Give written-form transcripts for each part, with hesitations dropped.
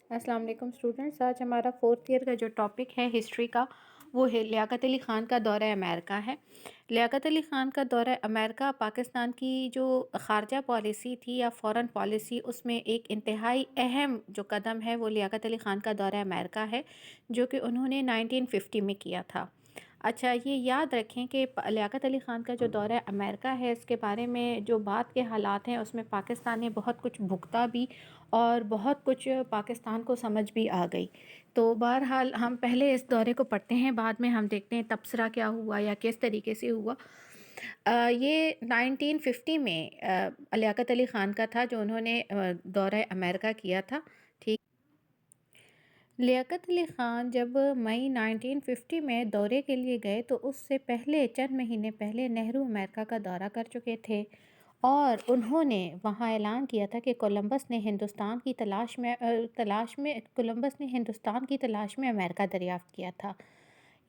السلام علیکم اسٹوڈنٹس، آج ہمارا فورتھ ایئر کا جو ٹاپک ہے ہسٹری کا وہ ہے لیاقت علی خان کا دورہ امریکہ ہے۔ لیاقت علی خان کا دورہ امریکہ پاکستان کی جو خارجہ پالیسی تھی یا فورن پالیسی، اس میں ایک انتہائی اہم جو قدم ہے وہ لیاقت علی خان کا دورہ امریکہ ہے، جو کہ انہوں نے 1950 میں کیا تھا۔ اچھا، یہ یاد رکھیں کہ لیاقت علی خان کا جو دورہ امریکہ ہے، اس کے بارے میں جو بعد کے حالات ہیں اس میں پاکستان نے بہت کچھ بھگتا بھی اور بہت کچھ پاکستان کو سمجھ بھی آ گئی۔ تو بہرحال ہم پہلے اس دورے کو پڑھتے ہیں، بعد میں ہم دیکھتے ہیں تبصرہ کیا ہوا یا کس طریقے سے ہوا۔ یہ 1950 میں لیاقت علی خان کا تھا جو انہوں نے دورہ امریکہ کیا تھا۔ ٹھیک، لیاقت علی خان جب مئی 1950 میں دورے کے لیے گئے تو اس سے پہلے چند مہینے پہلے نہرو امریکہ کا دورہ کر چکے تھے، اور انہوں نے وہاں اعلان کیا تھا کہ کولمبس نے ہندوستان کی تلاش میں امریکہ دریافت کیا تھا۔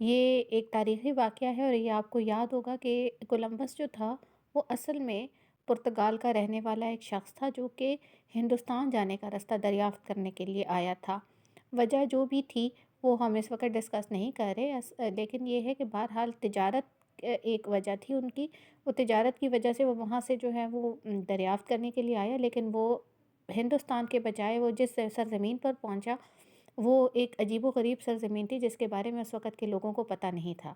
یہ ایک تاریخی واقعہ ہے، اور یہ آپ کو یاد ہوگا کہ کولمبس جو تھا وہ اصل میں پرتگال کا رہنے والا ایک شخص تھا جو کہ ہندوستان جانے کا رستہ دریافت کرنے کے لیے آیا تھا۔ وجہ جو بھی تھی وہ ہم اس وقت ڈسکس نہیں کر رہے، لیکن یہ ہے کہ بہرحال تجارت ایک وجہ تھی ان کی۔ وہ تجارت کی وجہ سے وہ وہاں سے جو ہے وہ دریافت کرنے کے لیے آیا، لیکن وہ ہندوستان کے بجائے وہ جس سرزمین پر پہنچا وہ ایک عجیب و غریب سرزمین تھی جس کے بارے میں اس وقت کے لوگوں کو پتہ نہیں تھا۔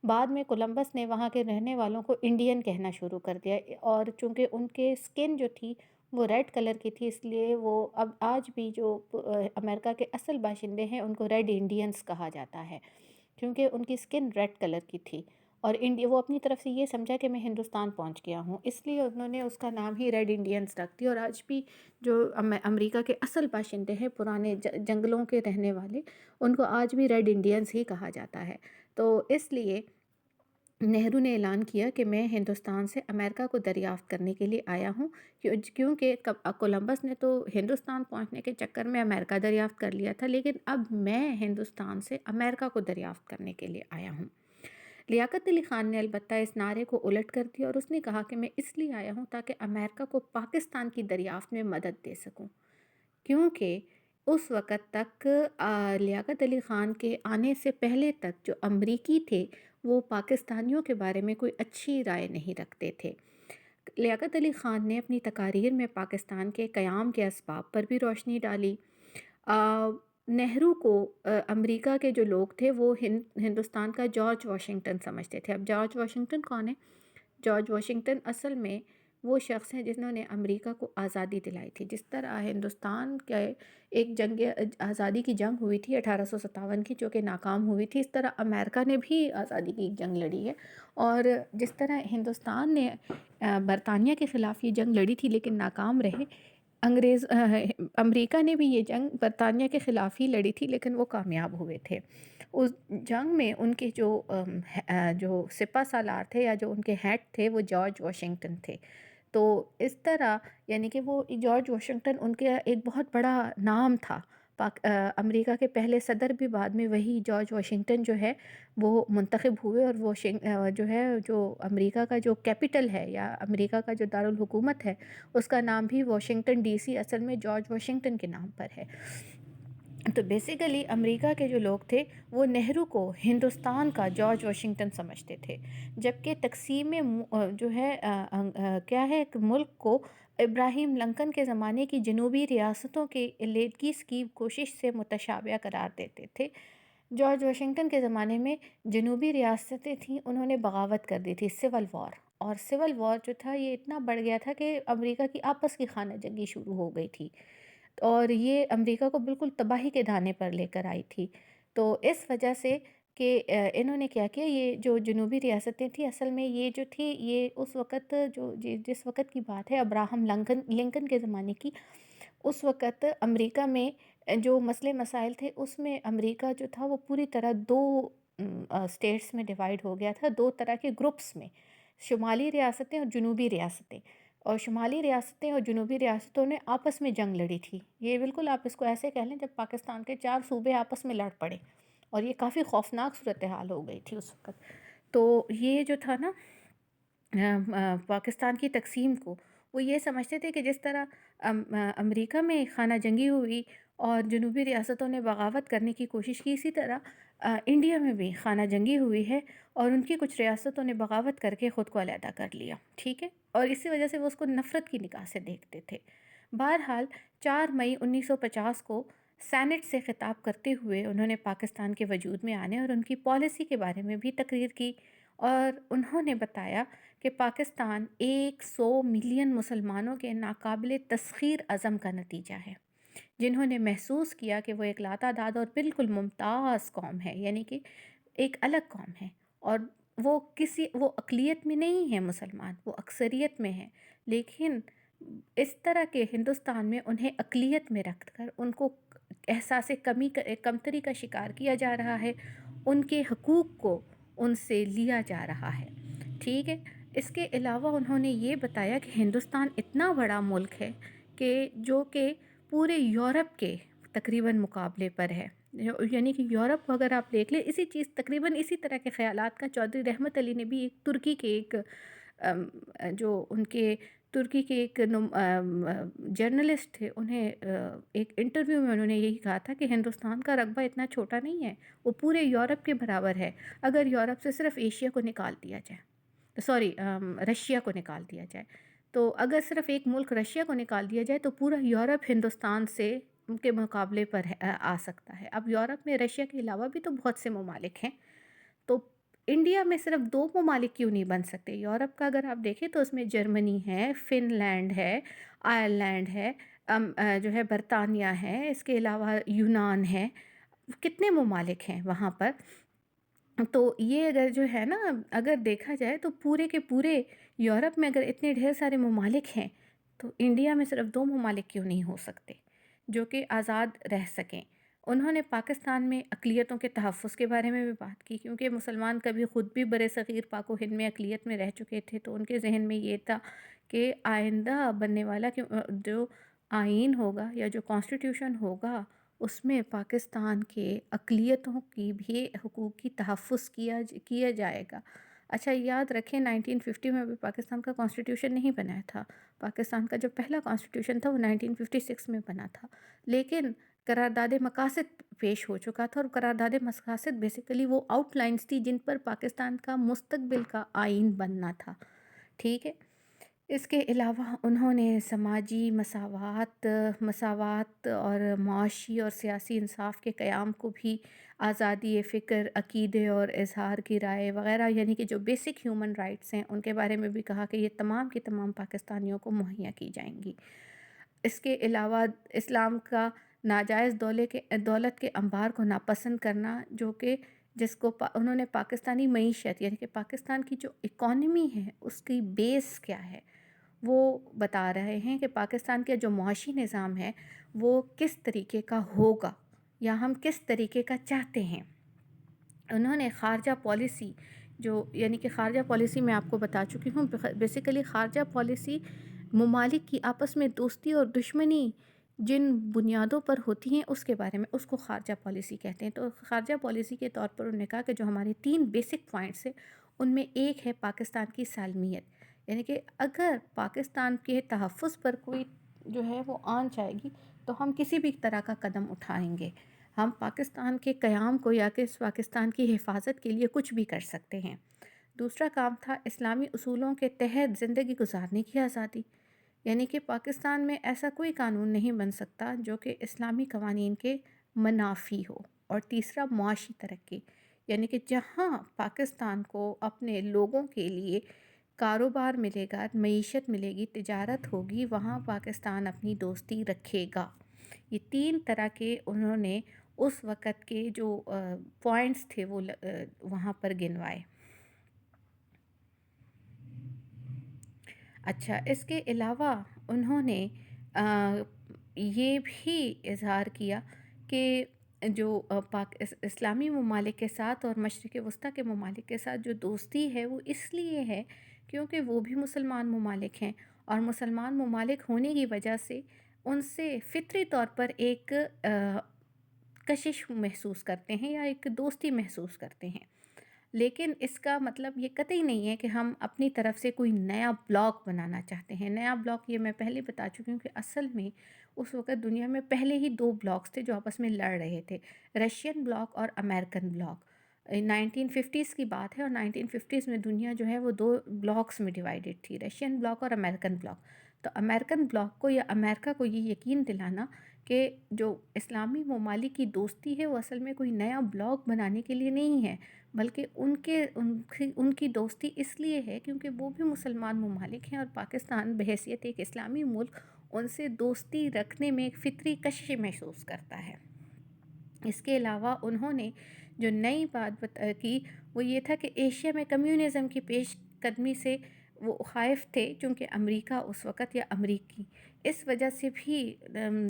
بعد میں کولمبس نے وہاں کے رہنے والوں کو انڈین کہنا شروع کر دیا، اور چونکہ ان کے سکن جو تھی وہ ریڈ کلر کی تھی، اس لیے وہ اب آج بھی جو امریکہ کے اصل باشندے ہیں ان کو ریڈ انڈینز کہا جاتا ہے، کیونکہ ان کی سکن ریڈ کلر کی تھی، اور وہ اپنی طرف سے یہ سمجھا کہ میں ہندوستان پہنچ گیا ہوں، اس لیے انہوں نے اس کا نام ہی ریڈ انڈینز رکھ دیا۔ اور آج بھی جو امریکہ کے اصل باشندے ہیں، پرانے جنگلوں کے رہنے والے، ان کو آج بھی ریڈ انڈینز ہی کہا جاتا ہے۔ تو اس لیے نہرو نے اعلان کیا کہ میں ہندوستان سے امریکہ کو دریافت کرنے کے لیے آیا ہوں، کیونکہ کولمبس نے تو ہندوستان پہنچنے کے چکر میں امریکہ دریافت کر لیا تھا، لیکن اب میں ہندوستان سے امریکہ کو دریافت کرنے کے لیے آیا ہوں۔ لیاقت علی خان نے البتہ اس نعرے کو الٹ کر دیا، اور اس نے کہا کہ میں اس لیے آیا ہوں تاکہ امریکہ کو پاکستان کی دریافت میں مدد دے سکوں، کیونکہ اس وقت تک لیاقت علی خان کے آنے سے پہلے تک جو امریکی تھے وہ پاکستانیوں کے بارے میں کوئی اچھی رائے نہیں رکھتے تھے۔ لیاقت علی خان نے اپنی تقاریر میں پاکستان کے قیام کے اسباب پر بھی روشنی ڈالی۔ نہرو کو امریکہ کے جو لوگ تھے وہ ہندوستان کا جارج واشنگٹن سمجھتے تھے۔ اب جارج واشنگٹن کون ہے؟ جارج واشنگٹن اصل میں وہ شخص ہیں جنہوں نے امریکہ کو آزادی دلائی تھی۔ جس طرح ہندوستان کے ایک جنگ آزادی کی جنگ ہوئی تھی 1857 کی، جو کہ ناکام ہوئی تھی، اس طرح امریکہ نے بھی آزادی کی ایک جنگ لڑی ہے، اور جس طرح ہندوستان نے برطانیہ کے خلاف یہ جنگ لڑی تھی لیکن ناکام رہے، امریکہ نے بھی یہ جنگ برطانیہ کے خلاف ہی لڑی تھی لیکن وہ کامیاب ہوئے تھے۔ اس جنگ میں ان کے جو سپہ سالار تھے یا جو ان کے ہیڈ تھے وہ جارج واشنگٹن تھے۔ تو اس طرح یعنی کہ وہ جارج واشنگٹن ان کے ایک بہت بڑا نام تھا۔ امریکہ کے پہلے صدر بھی بعد میں وہی جارج واشنگٹن جو ہے وہ منتخب ہوئے، اور وہ جو امریکہ کا جو کیپٹل ہے یا امریکہ کا جو دارالحکومت ہے اس کا نام بھی واشنگٹن ڈی سی اصل میں جارج واشنگٹن کے نام پر ہے۔ تو بیسیکلی امریکہ کے جو لوگ تھے وہ نہرو کو ہندوستان کا جارج واشنگٹن سمجھتے تھے، جبکہ تقسیم جو ہے کیا ہے ملک کو ابراہیم لنکن کے زمانے کی جنوبی ریاستوں کے علیحدگی کی کوشش سے متشابہ قرار دیتے تھے۔ جارج واشنگٹن کے زمانے میں جنوبی ریاستیں تھیں، انہوں نے بغاوت کر دی تھی، سول وار، اور سول وار جو تھا یہ اتنا بڑھ گیا تھا کہ امریکہ کی آپس کی خانہ جنگی شروع ہو گئی تھی، اور یہ امریکہ کو بالکل تباہی کے دانے پر لے کر آئی تھی۔ تو اس وجہ سے کہ انہوں نے کیا کیا، یہ جو جنوبی ریاستیں تھیں اصل میں یہ جو تھی یہ اس وقت جس وقت کی بات ہے ابراہم لنکن کے زمانے کی، اس وقت امریکہ میں جو مسئلے مسائل تھے اس میں امریکہ جو تھا وہ پوری طرح دو اسٹیٹس میں ڈیوائیڈ ہو گیا تھا، دو طرح کے گروپس میں، شمالی ریاستیں اور جنوبی ریاستیں، اور شمالی ریاستیں اور جنوبی ریاستوں نے آپس میں جنگ لڑی تھی۔ یہ بالکل آپ اس کو ایسے کہہ لیں جب پاکستان کے 4 صوبے آپس میں لڑ پڑے، اور یہ کافی خوفناک صورتحال ہو گئی تھی اس وقت۔ تو یہ جو تھا نا پاکستان کی تقسیم کو وہ یہ سمجھتے تھے کہ جس طرح امریکہ میں خانہ جنگی ہوئی اور جنوبی ریاستوں نے بغاوت کرنے کی کوشش کی۔ اسی طرح انڈیا میں بھی خانہ جنگی ہوئی ہے اور ان کی کچھ ریاستوں نے بغاوت کر کے خود کو علیحدہ کر لیا، ٹھیک ہے؟ اور اسی وجہ سے وہ اس کو نفرت کی نگاہ سے دیکھتے تھے۔ بہرحال 4 مئی 1950 کو سینٹ سے خطاب کرتے ہوئے انہوں نے پاکستان کے وجود میں آنے اور ان کی پالیسی کے بارے میں بھی تقریر کی، اور انہوں نے بتایا کہ پاکستان 100 ملین مسلمانوں کے ناقابل تسخیر عزم کا نتیجہ ہے، جنہوں نے محسوس کیا کہ وہ ایک لاتعداد اور بالکل ممتاز قوم ہے، یعنی کہ ایک الگ قوم ہے، اور وہ اقلیت میں نہیں ہے مسلمان، وہ اکثریت میں ہے، لیکن اس طرح کے ہندوستان میں انہیں اقلیت میں رکھ کر ان کو احساس کمتری کا شکار کیا جا رہا ہے، ان کے حقوق کو ان سے لیا جا رہا ہے، ٹھیک ہے؟ اس کے علاوہ انہوں نے یہ بتایا کہ ہندوستان اتنا بڑا ملک ہے کہ جو کہ پورے یورپ کے تقریباً مقابلے پر ہے، یعنی کہ یورپ کو اگر آپ دیکھ لیں، تقریباً اسی طرح کے خیالات کا چودھری رحمت علی نے بھی ایک ترکی کے ایک جو ان کے ترکی کے ایک جرنلسٹ تھے، انہیں ایک انٹرویو میں انہوں نے یہی کہا تھا کہ ہندوستان کا رقبہ اتنا چھوٹا نہیں ہے، وہ پورے یورپ کے برابر ہے، اگر یورپ سے صرف ایشیا کو نکال دیا جائے، رشیا کو نکال دیا جائے، تو اگر صرف ایک ملک رشیا کو نکال دیا جائے تو پورا یورپ ہندوستان سے کے مقابلے پر آ سکتا ہے۔ اب یورپ میں رشیا کے علاوہ بھی تو بہت سے ممالک ہیں، تو انڈیا میں صرف 2 ممالک کیوں نہیں بن سکتے؟ یورپ کا اگر آپ دیکھیں تو اس میں جرمنی ہے، فن لینڈ ہے، آئرلینڈ ہے، جو ہے برطانیہ ہے، اس کے علاوہ یونان ہے، کتنے ممالک ہیں وہاں پر؟ تو یہ اگر جو ہے نا، اگر دیکھا جائے تو پورے کے پورے یورپ میں اگر اتنے ڈھیر سارے ممالک ہیں تو انڈیا میں صرف 2 ممالک کیوں نہیں ہو سکتے جو کہ آزاد رہ سکیں؟ انہوں نے پاکستان میں اقلیتوں کے تحفظ کے بارے میں بھی بات کی، کیونکہ مسلمان کبھی خود بھی برِ صغیر پاک و ہند میں اقلیت میں رہ چکے تھے، تو ان کے ذہن میں یہ تھا کہ آئندہ بننے والا جو آئین ہوگا یا جو کانسٹیٹیوشن ہوگا اس میں پاکستان کے اقلیتوں کی بھی حقوق کی تحفظ کیا جائے گا۔ اچھا یاد رکھیں 1950 میں بھی پاکستان کا کانسٹیٹیوشن نہیں بنا تھا، پاکستان کا جو پہلا کانسٹیٹیوشن تھا وہ 1956 میں بنا تھا، لیکن قرارداد مقاصد پیش ہو چکا تھا، اور قرارداد مقاصد بیسیکلی وہ آؤٹ لائنز تھی جن پر پاکستان کا مستقبل کا آئین بننا تھا، ٹھیک ہے؟ اس کے علاوہ انہوں نے سماجی مساوات اور معاشی اور سیاسی انصاف کے قیام کو بھی آزادی فکر، عقیدے اور اظہار کی رائے وغیرہ، یعنی کہ جو بیسک ہیومن رائٹس ہیں ان کے بارے میں بھی کہا کہ یہ تمام کی تمام پاکستانیوں کو مہیا کی جائیں گی۔ اس کے علاوہ اسلام کا ناجائز دولت کے انبار کو ناپسند کرنا، جو کہ جس کو انہوں نے پاکستانی معیشت، یعنی کہ پاکستان کی جو اکانومی ہے اس کی بیس کیا ہے وہ بتا رہے ہیں کہ پاکستان کا جو معاشی نظام ہے وہ کس طریقے کا ہوگا یا ہم کس طریقے کا چاہتے ہیں۔ انہوں نے خارجہ پالیسی یعنی کہ خارجہ پالیسی میں آپ کو بتا چکی ہوں، بیسیکلی خارجہ پالیسی ممالک کی آپس میں دوستی اور دشمنی جن بنیادوں پر ہوتی ہیں اس کے بارے میں، اس کو خارجہ پالیسی کہتے ہیں۔ تو خارجہ پالیسی کے طور پر انہوں نے کہا کہ جو ہمارے 3 بیسک پوائنٹس ہیں ان میں ایک ہے پاکستان کی سالمیت، یعنی کہ اگر پاکستان کے تحفظ پر کوئی جو ہے وہ آن جائے گی تو ہم کسی بھی طرح کا قدم اٹھائیں گے، ہم پاکستان کے قیام کو یا کہ پاکستان کی حفاظت کے لیے کچھ بھی کر سکتے ہیں۔ دوسرا کام تھا اسلامی اصولوں کے تحت زندگی گزارنے کی آزادی، یعنی کہ پاکستان میں ایسا کوئی قانون نہیں بن سکتا جو کہ اسلامی قوانین کے منافی ہو۔ اور تیسرا معاشی ترقی، یعنی کہ جہاں پاکستان کو اپنے لوگوں کے لیے کاروبار ملے گا، معیشت ملے گی، تجارت ہوگی، وہاں پاکستان اپنی دوستی رکھے گا۔ یہ 3 طرح کے انہوں نے اس وقت کے جو پوائنٹس تھے وہ وہاں پر گنوائے۔ اچھا اس کے علاوہ انہوں نے یہ بھی اظہار کیا کہ جو اسلامی ممالک کے ساتھ اور مشرق وسطیٰ کے ممالک کے ساتھ جو دوستی ہے وہ اس لیے ہے کیونکہ وہ بھی مسلمان ممالک ہیں، اور مسلمان ممالک ہونے کی وجہ سے ان سے فطری طور پر ایک کشش محسوس کرتے ہیں یا ایک دوستی محسوس کرتے ہیں۔ لیکن اس کا مطلب یہ قطعی نہیں ہے کہ ہم اپنی طرف سے کوئی نیا بلاک بنانا چاہتے ہیں۔ نیا بلاک یہ میں پہلے بتا چکی ہوں کہ اصل میں اس وقت دنیا میں پہلے ہی 2 بلاکس تھے جو آپس میں لڑ رہے تھے، رشین بلاک اور امریکن بلاک۔ 1950s کی بات ہے اور 1950s میں دنیا جو ہے وہ 2 بلاکس میں ڈیوائیڈڈ تھی، رشین بلاک اور امریکن بلاک۔ تو امریکن بلاک کو یا امریکہ کو یہ یقین دلانا کہ جو اسلامی ممالک کی دوستی ہے وہ اصل میں کوئی نیا بلاک بنانے کے لیے نہیں ہے، بلکہ ان کی دوستی اس لیے ہے کیونکہ وہ بھی مسلمان ممالک ہیں اور پاکستان بحیثیت ایک اسلامی ملک ان سے دوستی رکھنے میں ایک فطری کشش محسوس کرتا ہے۔ اس کے علاوہ انہوں نے جو نئی بات کی وہ یہ تھا کہ ایشیا میں کمیونزم کی پیش قدمی سے وہ خائف تھے، چونکہ امریکہ اس وقت یا امریکی اس وجہ سے بھی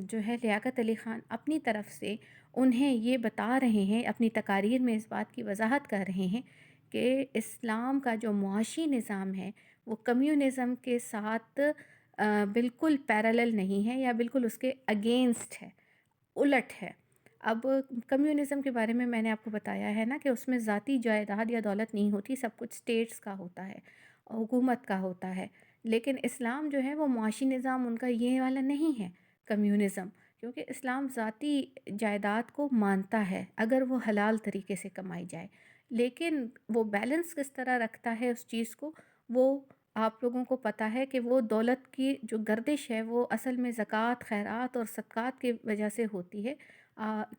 جو ہے لیاقت علی خان اپنی طرف سے انہیں یہ بتا رہے ہیں، اپنی تقاریر میں اس بات کی وضاحت کر رہے ہیں کہ اسلام کا جو معاشی نظام ہے وہ کمیونزم کے ساتھ بالکل پیرالل نہیں ہے یا بالکل اس کے اگینسٹ ہے، الٹ ہے۔ اب کمیونزم کے بارے میں نے آپ کو بتایا ہے نا کہ اس میں ذاتی جائیداد یا دولت نہیں ہوتی، سب کچھ اسٹیٹس کا ہوتا ہے، حکومت کا ہوتا ہے۔ لیکن اسلام جو ہے وہ معاشی نظام ان کا یہ والا نہیں ہے کمیونزم، کیونکہ اسلام ذاتی جائیداد کو مانتا ہے اگر وہ حلال طریقے سے کمائی جائے، لیکن وہ بیلنس کس طرح رکھتا ہے اس چیز کو، وہ آپ لوگوں کو پتہ ہے کہ وہ دولت کی جو گردش ہے وہ اصل میں زکوٰۃ، خیرات اور صدقات کی وجہ سے ہوتی ہے،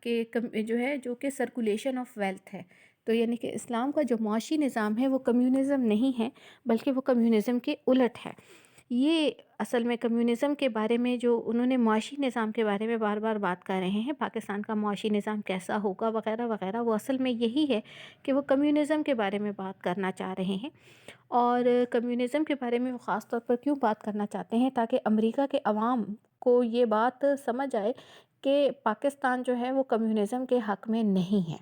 کہ جو ہے جو کہ سرکولیشن آف ویلتھ ہے۔ تو یعنی کہ اسلام کا جو معاشی نظام ہے وہ کمیونزم نہیں ہے، بلکہ وہ کمیونزم کے الٹ ہے۔ یہ اصل میں کمیونزم کے بارے میں جو انہوں نے معاشی نظام کے بارے میں بار بار بات کر رہے ہیں، پاکستان کا معاشی نظام کیسا ہوگا وغیرہ وغیرہ، وہ اصل میں یہی ہے کہ وہ کمیونزم کے بارے میں بات کرنا چاہ رہے ہیں۔ اور کمیونزم کے بارے میں وہ خاص طور پر کیوں بات کرنا چاہتے ہیں؟ تاکہ امریکہ کے عوام کو یہ بات سمجھ آئے کہ پاکستان جو ہے وہ کمیونزم کے حق میں نہیں ہے۔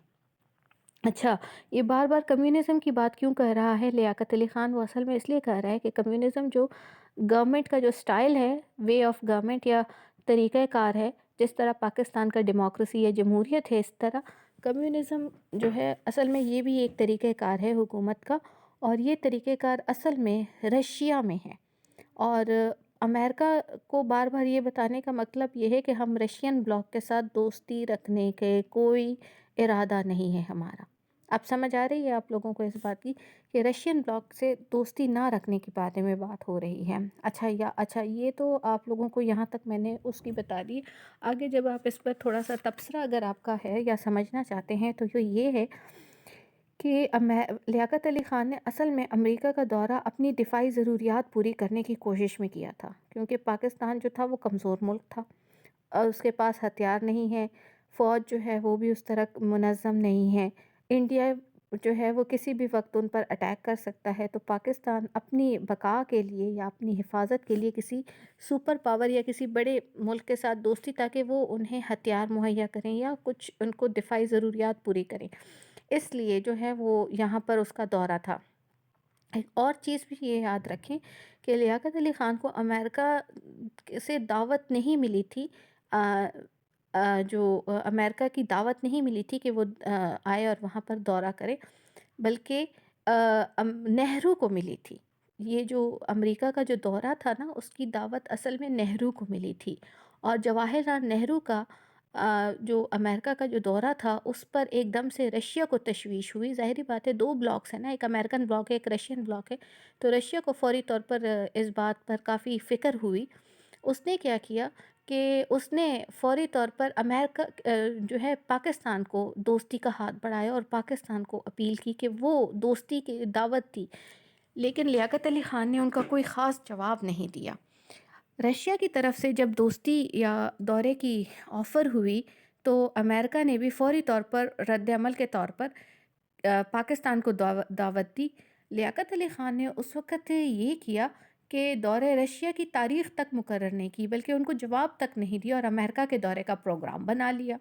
اچھا، یہ بار بار کمیونزم کی بات کیوں کہہ رہا ہے لیاقت علی خان؟ وہ اصل میں اس لیے کہہ رہا ہے کہ کمیونزم جو گورنمنٹ کا جو سٹائل ہے، وے آف گورنمنٹ یا طریقہ کار ہے، جس طرح پاکستان کا ڈیموکریسی یا جمہوریت ہے، اس طرح کمیونزم جو ہے اصل میں یہ بھی ایک طریقہ کار ہے حکومت کا، اور یہ طریقہ کار اصل میں رشیا میں ہے۔ اور امریکہ کو بار بار یہ بتانے کا مطلب یہ ہے کہ ہم رشین بلاک کے ساتھ دوستی رکھنے کے کوئی ارادہ نہیں ہے ہمارا۔ اب سمجھ آ رہی ہے آپ لوگوں کو اس بات کی کہ رشین بلاک سے دوستی نہ رکھنے کے بارے میں بات ہو رہی ہے۔ اچھا یہ تو آپ لوگوں کو یہاں تک میں نے اس کی بتا دی۔ آگے جب آپ اس پر تھوڑا سا تبصرہ اگر آپ کا ہے یا سمجھنا چاہتے ہیں تو یہ ہے کہ لیاقت علی خان نے اصل میں امریکہ کا دورہ اپنی دفاعی ضروریات پوری کرنے کی کوشش میں کیا تھا، کیونکہ پاکستان جو تھا وہ کمزور ملک تھا اور اس کے پاس ہتھیار نہیں ہے، فوج جو ہے وہ بھی اس طرح منظم نہیں ہے، انڈیا جو ہے وہ کسی بھی وقت ان پر اٹیک کر سکتا ہے۔ تو پاکستان اپنی بقا کے لیے یا اپنی حفاظت کے لیے کسی سپر پاور یا کسی بڑے ملک کے ساتھ دوستی، تاکہ وہ انہیں ہتھیار مہیا کریں یا کچھ ان کو دفاعی ضروریات پوری کریں، اس لیے جو ہے وہ یہاں پر اس کا دورہ تھا۔ ایک اور چیز بھی یہ یاد رکھیں کہ لیاقت علی خان کو امریکہ سے دعوت نہیں ملی تھی، امریکہ کی دعوت نہیں ملی تھی کہ وہ آئے اور وہاں پر دورہ کرے، بلکہ نہرو کو ملی تھی۔ یہ جو امریکہ کا جو دورہ تھا نا، اس کی دعوت اصل میں نہرو کو ملی تھی، اور جواہر لال نہرو کا جو امریکہ کا جو دورہ تھا اس پر ایک دم سے رشیا کو تشویش ہوئی۔ ظاہری بات ہے 2 بلاکس ہیں نا، ایک امریکن بلاک ہے ایک رشین بلاک ہے، تو رشیا کو فوری طور پر اس بات پر کافی فکر ہوئی۔ اس نے کیا کیا کہ اس نے فوری طور پر امریکہ جو ہے پاکستان کو دوستی کا ہاتھ بڑھایا اور پاکستان کو اپیل کی کہ وہ دوستی کی دعوت دی، لیکن لیاقت علی خان نے ان کا کوئی خاص جواب نہیں دیا۔ رشیا کی طرف سے جب دوستی یا دورے کی آفر ہوئی تو امریکہ نے بھی فوری طور پر رد عمل کے طور پر پاکستان کو دعوت دی۔ لیاقت علی خان نے اس وقت یہ کیا کہ دورے رشیا کی تاریخ تک مقرر نہیں کی، بلکہ ان کو جواب تک نہیں دیا اور امریکہ کے دورے کا پروگرام بنا لیا،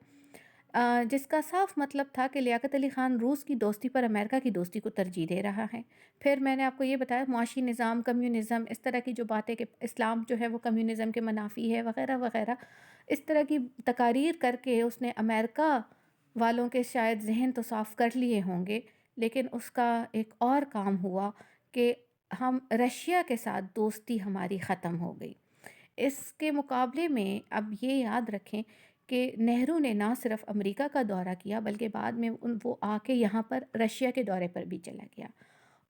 جس کا صاف مطلب تھا کہ لیاقت علی خان روس کی دوستی پر امریکہ کی دوستی کو ترجیح دے رہا ہے۔ پھر میں نے آپ کو یہ بتایا معاشی نظام، کمیونزم، اس طرح کی جو باتیں کہ اسلام جو ہے وہ کمیونزم کے منافی ہے وغیرہ وغیرہ، اس طرح کی تقاریر کر کے اس نے امریکہ والوں کے شاید ذہن تو صاف کر لیے ہوں گے لیکن اس کا ایک اور کام ہوا کہ ہم رشیا کے ساتھ دوستی ہماری ختم ہو گئی۔ اس کے مقابلے میں اب یہ یاد رکھیں کہ نہرو نے نہ صرف امریکہ کا دورہ کیا بلکہ بعد میں وہ آ کے یہاں پر رشیا کے دورے پر بھی چلا گیا،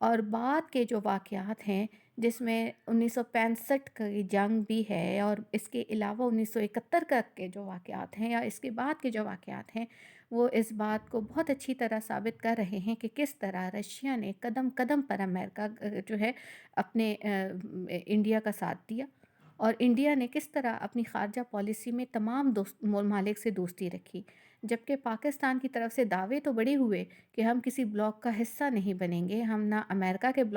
اور بعد کے جو واقعات ہیں جس میں 1965 کی جنگ بھی ہے، اور اس کے علاوہ 1971 کا کے جو واقعات ہیں یا اس کے بعد کے جو واقعات ہیں، وہ اس بات کو بہت اچھی طرح ثابت کر رہے ہیں کہ کس طرح رشیا نے قدم قدم پر امریکہ جو ہے اپنے انڈیا کا ساتھ دیا، اور انڈیا نے کس طرح اپنی خارجہ پالیسی میں تمام دوست ممالک سے دوستی رکھی، جبکہ پاکستان کی طرف سے دعوے تو بڑے ہوئے کہ ہم کسی بلاک کا حصہ نہیں بنیں گے، ہم نہ امریکن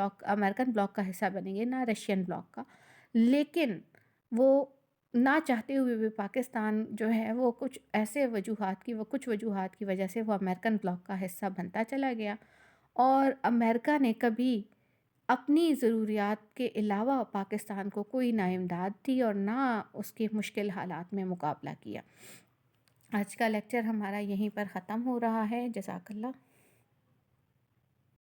بلاک کا حصہ بنیں گے، نہ رشین بلاک کا، لیکن وہ نہ چاہتے ہوئے بھی پاکستان جو ہے وہ کچھ وجوہات کی وجہ سے وہ امریکن بلاک کا حصہ بنتا چلا گیا، اور امریکہ نے کبھی اپنی ضروریات کے علاوہ پاکستان کو کوئی نہ امداد دی اور نہ اس کے مشکل حالات میں مقابلہ کیا۔ آج کا لیکچر ہمارا یہیں پر ختم ہو رہا ہے۔ جزاک اللہ۔